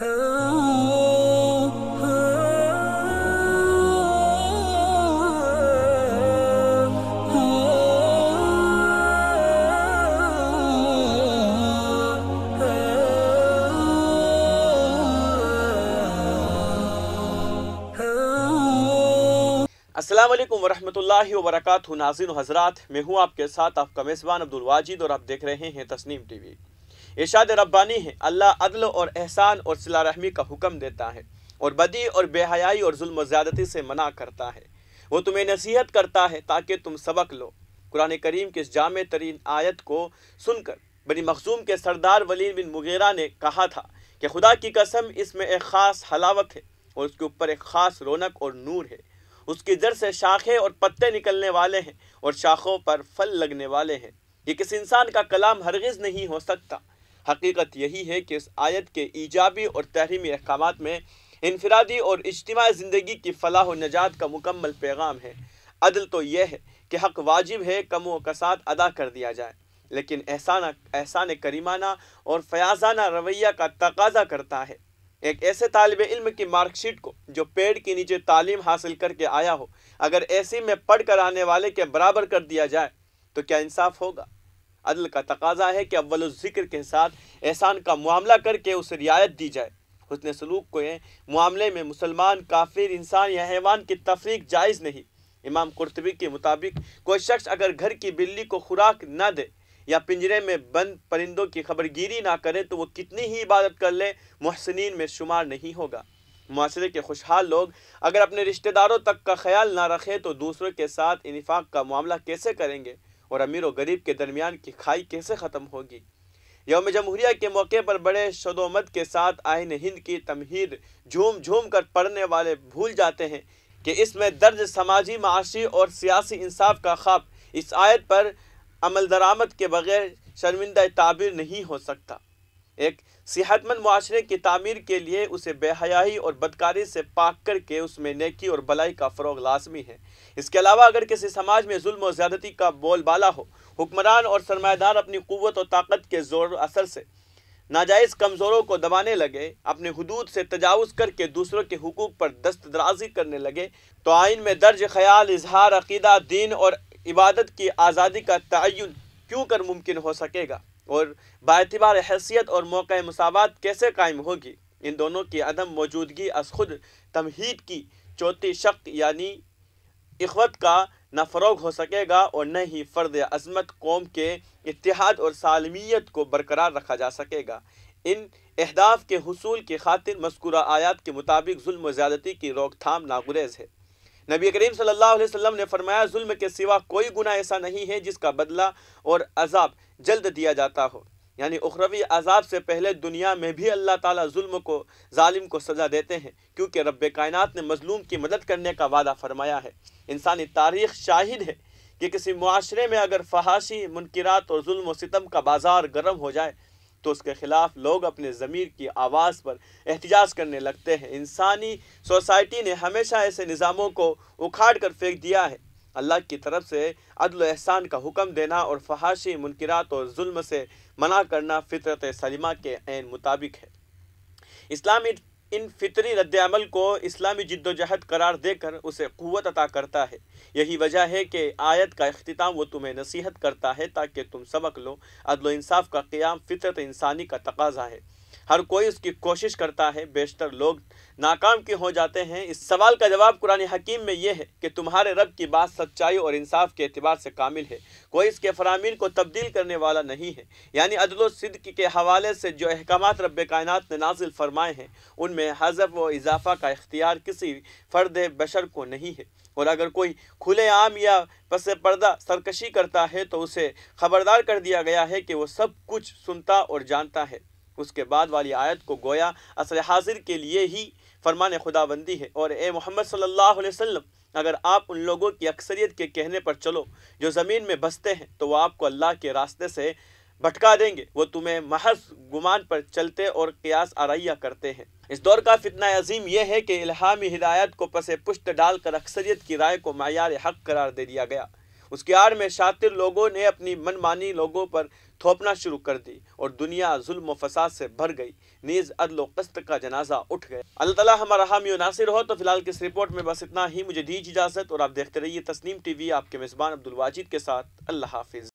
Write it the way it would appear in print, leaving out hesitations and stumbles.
السلام علیکم ورحمۃ اللہ وبرکاتہ۔ ناظرین و حضرات، میں ہوں آپ کے ساتھ آپ کا میزبان عبدالواجد اور آپ دیکھ رہے ہیں تسنیم ٹی وی۔ ارشاد ربانی ہے، اللہ عدل اور احسان اور صلہ رحمی کا حکم دیتا ہے اور بدی اور بے حیائی اور ظلم و زیادتی سے منع کرتا ہے۔ وہ تمہیں نصیحت کرتا ہے تاکہ تم سبق لو۔ قرآن کریم کی اس جامع ترین آیت کو سن کر بنی مخزوم کے سردار ولید بن مغیرہ نے کہا تھا کہ خدا کی قسم، اس میں ایک خاص حلاوت ہے اور اس کے اوپر ایک خاص رونق اور نور ہے۔ اس کی جڑ سے شاخیں اور پتے نکلنے والے ہیں اور شاخوں پر پھل لگنے والے ہیں۔ یہ کسی انسان کا کلام ہرگز نہیں ہو سکتا۔ حقیقت یہی ہے کہ اس آیت کے ایجابی اور تحریمی احکامات میں انفرادی اور اجتماعی زندگی کی فلاح و نجات کا مکمل پیغام ہے۔ عدل تو یہ ہے کہ حق واجب ہے کم و کساد ادا کر دیا جائے، لیکن احسان کریمانہ اور فیاضانہ رویہ کا تقاضا کرتا ہے۔ ایک ایسے طالب علم کی مارک شیٹ کو جو پیڑ کے نیچے تعلیم حاصل کر کے آیا ہو، اگر ایسی میں پڑھ کر آنے والے کے برابر کر دیا جائے تو کیا انصاف ہوگا؟ عدل کا تقاضا ہے کہ اول الذکر کے ساتھ احسان کا معاملہ کر کے اسے رعایت دی جائے۔ حسن سلوک کو معاملے میں مسلمان، کافر، انسان یا حیوان کی تفریق جائز نہیں۔ امام قرطبی کے مطابق کوئی شخص اگر گھر کی بلی کو خوراک نہ دے یا پنجرے میں بند پرندوں کی خبرگیری نہ کرے تو وہ کتنی ہی عبادت کر لے، محسنین میں شمار نہیں ہوگا۔ معاشرے کے خوشحال لوگ اگر اپنے رشتہ داروں تک کا خیال نہ رکھے تو دوسروں کے ساتھ انفاق کا معاملہ کیسے کریں گے، اور امیر و غریب کے درمیان کی کھائی کیسے ختم ہوگی؟ یوم جمہوریہ کے موقع پر بڑے شد و مد کے ساتھ آئین ہند کی تمہید جھوم جھوم کر پڑھنے والے بھول جاتے ہیں کہ اس میں درج سماجی، معاشی اور سیاسی انصاف کا خواب اس آیت پر عمل درآمد کے بغیر شرمندہ تعبیر نہیں ہو سکتا۔ ایک صحت مند معاشرے کی تعمیر کے لیے اسے بے حیائی اور بدکاری سے پاک کر کے اس میں نیکی اور بلائی کا فروغ لازمی ہے۔ اس کے علاوہ اگر کسی سماج میں ظلم و زیادتی کا بول بالا ہو، حکمران اور سرمایہ دار اپنی قوت و طاقت کے زور و اثر سے ناجائز کمزوروں کو دبانے لگے، اپنے حدود سے تجاوز کر کے دوسروں کے حقوق پر دست درازی کرنے لگے، تو آئین میں درج خیال اظہار عقیدہ، دین اور عبادت کی آزادی کا تعین کیوں کر ممکن ہو سکے گا، اور باعتبار حیثیت اور موقع مساوات کیسے قائم ہوگی؟ ان دونوں کی عدم موجودگی از خود تمہید کی چوتھی شق یعنی اخوت کا نہ فروغ ہو سکے گا اور نہ ہی فرد عظمت قوم کے اتحاد اور سالمیت کو برقرار رکھا جا سکے گا۔ ان اہداف کے حصول کی خاطر مذکورہ آیات کے مطابق ظلم و زیادتی کی روک تھام ناگزیر ہے۔ نبی کریم صلی اللہ علیہ وسلم نے فرمایا، ظلم کے سوا کوئی گناہ ایسا نہیں ہے جس کا بدلہ اور عذاب جلد دیا جاتا ہو، یعنی اخروی عذاب سے پہلے دنیا میں بھی اللہ تعالیٰ ظالم کو سزا دیتے ہیں، کیونکہ رب کائنات نے مظلوم کی مدد کرنے کا وعدہ فرمایا ہے۔ انسانی تاریخ شاہد ہے کہ کسی معاشرے میں اگر فحاشی، منکرات اور ظلم و ستم کا بازار گرم ہو جائے تو اس کے خلاف لوگ اپنے ضمیر کی آواز پر احتجاج کرنے لگتے ہیں۔ انسانی سوسائٹی نے ہمیشہ ایسے نظاموں کو اکھاڑ کر پھینک دیا ہے۔ اللہ کی طرف سے عدل و احسان کا حکم دینا اور فحاشی، منکرات اور ظلم سے منع کرنا فطرت سلیمہ کے عین مطابق ہے۔ اسلام ان فطری رد عمل کو اسلامی جد و جہد قرار دے کر اسے قوت عطا کرتا ہے۔ یہی وجہ ہے کہ آیت کا اختتام وہ تمہیں نصیحت کرتا ہے تاکہ تم سبق لو۔ عدل و انصاف کا قیام فطرت انسانی کا تقاضا ہے۔ ہر کوئی اس کی کوشش کرتا ہے، بیشتر لوگ ناکام کیوں ہو جاتے ہیں؟ اس سوال کا جواب قرآن حکیم میں یہ ہے کہ تمہارے رب کی بات سچائی اور انصاف کے اعتبار سے کامل ہے، کوئی اس کے فرامین کو تبدیل کرنے والا نہیں ہے۔ یعنی عدل و صدق کے حوالے سے جو احکامات رب کائنات نے نازل فرمائے ہیں ان میں حذف و اضافہ کا اختیار کسی فرد بشر کو نہیں ہے، اور اگر کوئی کھلے عام یا پس پردہ سرکشی کرتا ہے تو اسے خبردار کر دیا گیا ہے کہ وہ سب کچھ سنتا اور جانتا ہے۔ اس کے بعد والی آیت کو گویا عصر حاضر کے لیے ہی فرمان خداوندی ہے، اور اے محمد صلی اللہ علیہ وسلم، اگر آپ ان لوگوں کی اکثریت کے کہنے پر چلو جو زمین میں بستے ہیں تو وہ آپ کو اللہ کے راستے سے بھٹکا دیں گے، وہ تمہیں محض گمان پر چلتے اور قیاس آرائیاں کرتے ہیں۔ اس دور کا فتنہ عظیم یہ ہے کہ الہامی ہدایت کو پس پشت ڈال کر اکثریت کی رائے کو معیار حق قرار دے دیا گیا۔ اس کی آڑ میں شاطر لوگوں نے اپنی من مانی لوگوں پر تھوپنا شروع کر دی اور دنیا ظلم و فساد سے بھر گئی، نیز عدل و قسط کا جنازہ اٹھ گیا۔ اللہ تعالیٰ ہمارا حامی و ناصر ہو۔ تو فی الحال کی اس رپورٹ میں بس اتنا ہی، مجھے دیجیے اجازت اور آپ دیکھتے رہیے تسنیم ٹی وی، آپ کے میزبان عبدالواجد کے ساتھ۔ اللہ حافظ۔